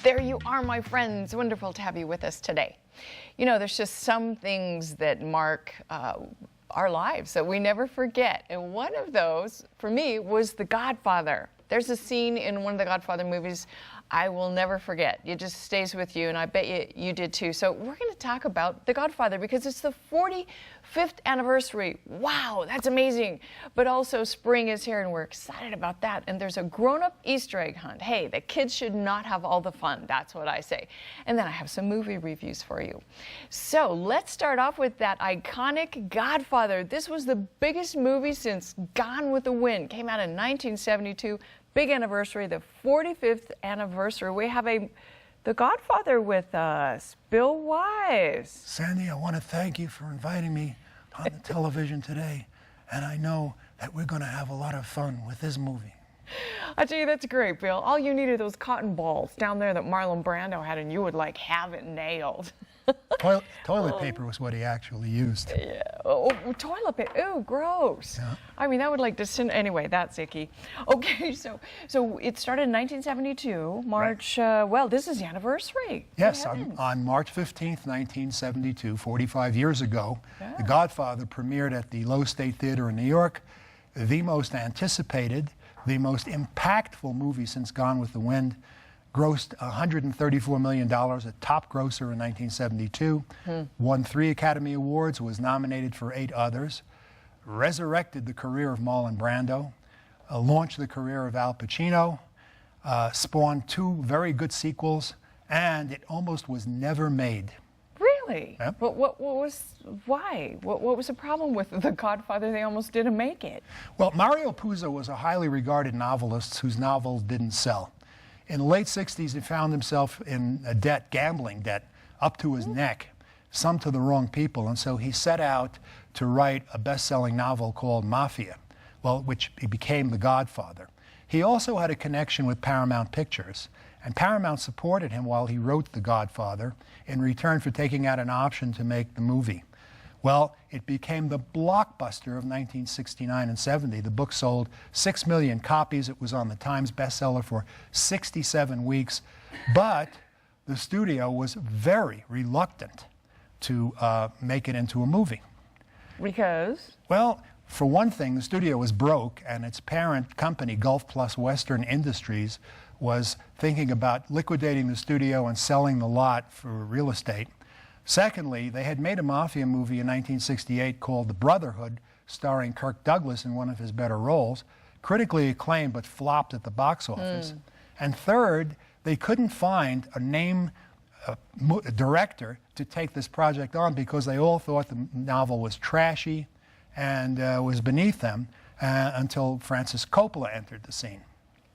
There you are, my friends. Wonderful to have you with us today. You know, there's just some things that mark our lives that we never forget. And one of those, for me, was The Godfather. There's a scene in one of the Godfather movies I will never forget. It just stays with you, and I bet you did too. So we're going to talk about The Godfather because it's the 45th anniversary. Wow, that's amazing. But also spring is here, and we're excited about that. And there's a grown-up Easter egg hunt. Hey, the kids should not have all the fun. That's what I say. And then I have some movie reviews for you. So let's start off with that iconic Godfather. This was the biggest movie since Gone with the Wind. Came out in 1972. Big anniversary, the 45th anniversary. We have The Godfather with us, Bill Weiss. Sandy, I want to thank you for inviting me on the television today. And I know that we're going to have a lot of fun with this movie. I tell you, that's great, Bill. All you need are those cotton balls down there that Marlon Brando had, and you would like have it nailed. Toilet paper was what he actually used. Yeah. Oh, toilet paper. Ew, gross. Yeah. I mean, that would like anyway, that's icky. Okay, so it started in 1972, March, right. Well, this is the anniversary. Yes, on March 15th, 1972, 45 years ago, yeah. The Godfather premiered at the Lowe State Theater in New York, the most anticipated, the most impactful movie since Gone with the Wind. Grossed $134 million, a top grosser in 1972, won 3 Academy Awards, was nominated for 8 others, resurrected the career of Marlon Brando, launched the career of Al Pacino, spawned 2 very good sequels, and it almost was never made. Really? Yep. But why? What was the problem with The Godfather? They almost didn't make it. Well, Mario Puzo was a highly regarded novelist whose novels didn't sell. In the late 60s, he found himself in a debt, gambling debt, up to his neck, some to the wrong people, and so he set out to write a best-selling novel called Mafia, which he became The Godfather. He also had a connection with Paramount Pictures, and Paramount supported him while he wrote The Godfather in return for taking out an option to make the movie. Well, it became the blockbuster of 1969 and 70. The book sold 6 million copies. It was on the Times bestseller for 67 weeks. But the studio was very reluctant to make it into a movie. Because? Well, for one thing, the studio was broke, and its parent company, Gulf Plus Western Industries, was thinking about liquidating the studio and selling the lot for real estate. Secondly, they had made a mafia movie in 1968 called The Brotherhood, starring Kirk Douglas in one of his better roles, critically acclaimed but flopped at the box office. And third, they couldn't find a director to take this project on because they all thought the novel was trashy and was beneath them until Francis Coppola entered the scene.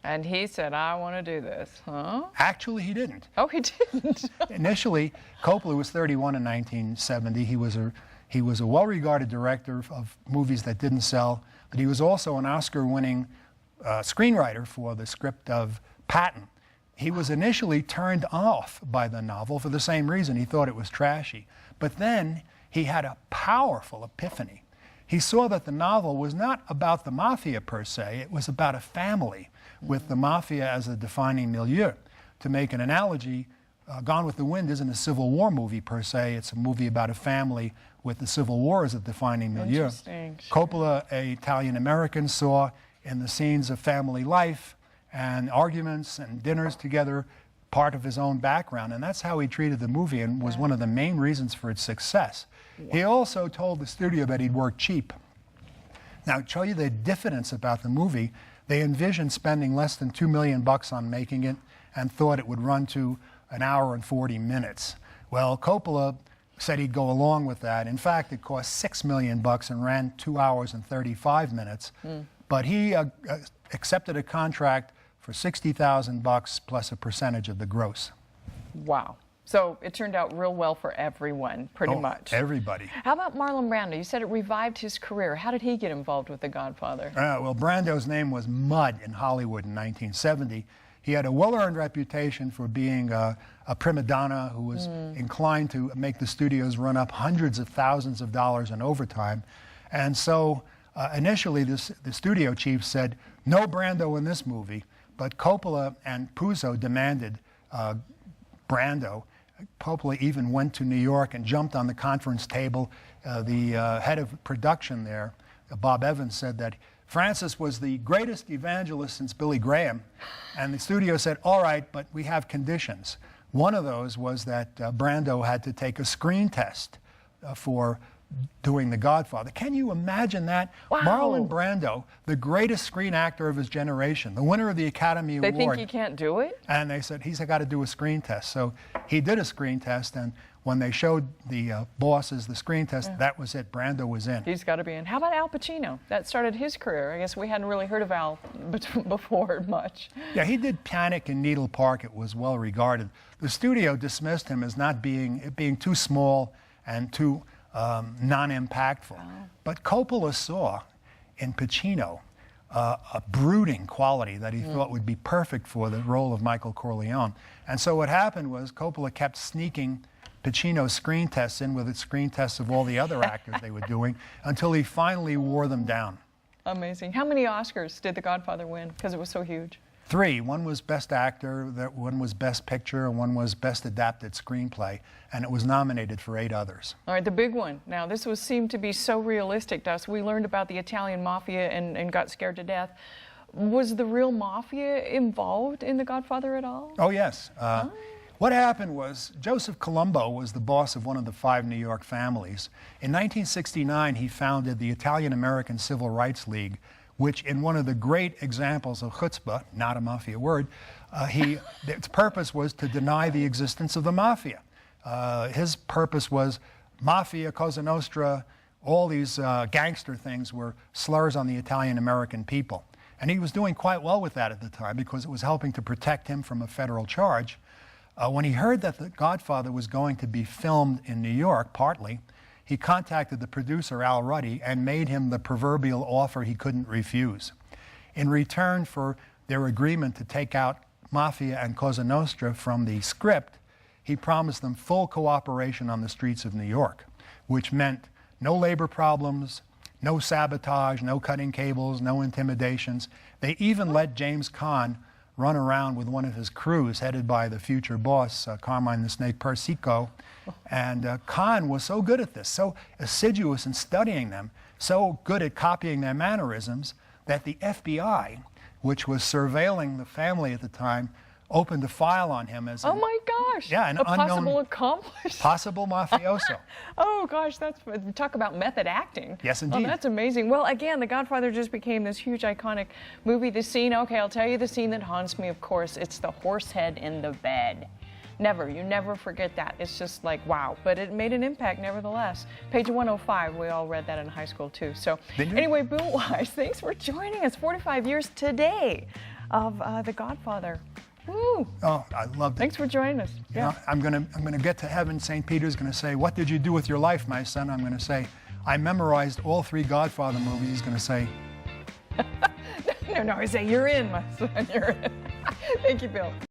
And he said, I want to do this, huh? Actually, he didn't. Oh, he didn't? Initially, Coppola was 31 in 1970. He was a well-regarded director of movies that didn't sell, but he was also an Oscar-winning screenwriter for the script of Patton. He was initially turned off by the novel for the same reason. He thought it was trashy. But then he had a powerful epiphany. He saw that the novel was not about the mafia per se, it was about a family with the mafia as a defining milieu. To make an analogy, Gone with the Wind isn't a Civil War movie per se, it's a movie about a family with the Civil War as a defining milieu. Interesting. Coppola, an Italian-American, saw in the scenes of family life and arguments and dinners together part of his own background, and that's how he treated the movie and was one of the main reasons for its success. Wow. He also told the studio that he'd work cheap. Now, to show you the diffidence about the movie, they envisioned spending less than $2 million on making it and thought it would run to an hour and 40 minutes. Well, Coppola said he'd go along with that. In fact, it cost $6 million and ran 2 hours and 35 minutes. But he accepted a contract for $60,000 plus a percentage of the gross. Wow. So it turned out real well for everyone, pretty much. Everybody. How about Marlon Brando? You said it revived his career. How did he get involved with The Godfather? Well, Brando's name was mud in Hollywood in 1970. He had a well-earned reputation for being a prima donna who was inclined to make the studios run up hundreds of thousands of dollars in overtime. And so initially the studio chief said, no Brando in this movie, but Coppola and Puzo demanded Brando. Coppola even went to New York and jumped on the conference table. The head of production there, Bob Evans, said that Francis was the greatest evangelist since Billy Graham. And the studio said, all right, but we have conditions. One of those was that Brando had to take a screen test for doing The Godfather. Can you imagine that? Wow. Marlon Brando, the greatest screen actor of his generation, the winner of the Academy Award. They think he can't do it? And they said, he's got to do a screen test. So he did a screen test, and when they showed the bosses the screen test, that was it. Brando was in. He's got to be in. How about Al Pacino? That started his career. I guess we hadn't really heard of Al before much. Yeah, he did Panic in Needle Park. It was well regarded. The studio dismissed him as not being too small and too non-impactful. Oh. But Coppola saw in Pacino a brooding quality that he thought would be perfect for the role of Michael Corleone. And so what happened was Coppola kept sneaking Pacino's screen tests in with the screen tests of all the other actors they were doing until he finally wore them down. Amazing. How many Oscars did The Godfather win? Because it was so huge. 3. One was Best Actor, one was Best Picture, and one was Best Adapted Screenplay, and it was nominated for 8 others. All right, the big one. Now, this seemed to be so realistic to us. We learned about the Italian mafia and got scared to death. Was the real mafia involved in The Godfather at all? Oh, yes. What happened was Joseph Colombo was the boss of one of the 5 New York families. In 1969, he founded the Italian-American Civil Rights League, which in one of the great examples of chutzpah, not a mafia word, its purpose was to deny the existence of the mafia. His purpose was mafia, Cosa Nostra, all these gangster things were slurs on the Italian-American people. And he was doing quite well with that at the time because it was helping to protect him from a federal charge. When he heard that The Godfather was going to be filmed in New York, partly, he contacted the producer, Al Ruddy, and made him the proverbial offer he couldn't refuse. In return for their agreement to take out Mafia and Cosa Nostra from the script, he promised them full cooperation on the streets of New York, which meant no labor problems, no sabotage, no cutting cables, no intimidations. They even let James Caan run around with one of his crews headed by the future boss, Carmine the Snake Persico. And Caan was so good at this, so assiduous in studying them, so good at copying their mannerisms, that the FBI, which was surveilling the family at the time, opened a file on him as oh my gosh, yeah, an a unknown possible accomplice. Possible mafioso. Oh gosh, talk about method acting. Yes, indeed. Oh, that's amazing. Well, again, The Godfather just became this huge iconic movie. The scene, okay, I'll tell you the scene that haunts me, of course. It's the horse head in the bed. You never forget that. It's just like, wow. But it made an impact nevertheless. Page 105, we all read that in high school too. So anyway, Bill Weiss, thanks for joining us. 45 years today of The Godfather. Woo. Oh, I loved it. Thanks for joining us. You know, I'm gonna get to heaven. St. Peter's gonna say, "What did you do with your life, my son?" I'm gonna say, "I memorized all 3 Godfather movies." He's gonna say, No, I say, you're in, my son. You're in. Thank you, Bill.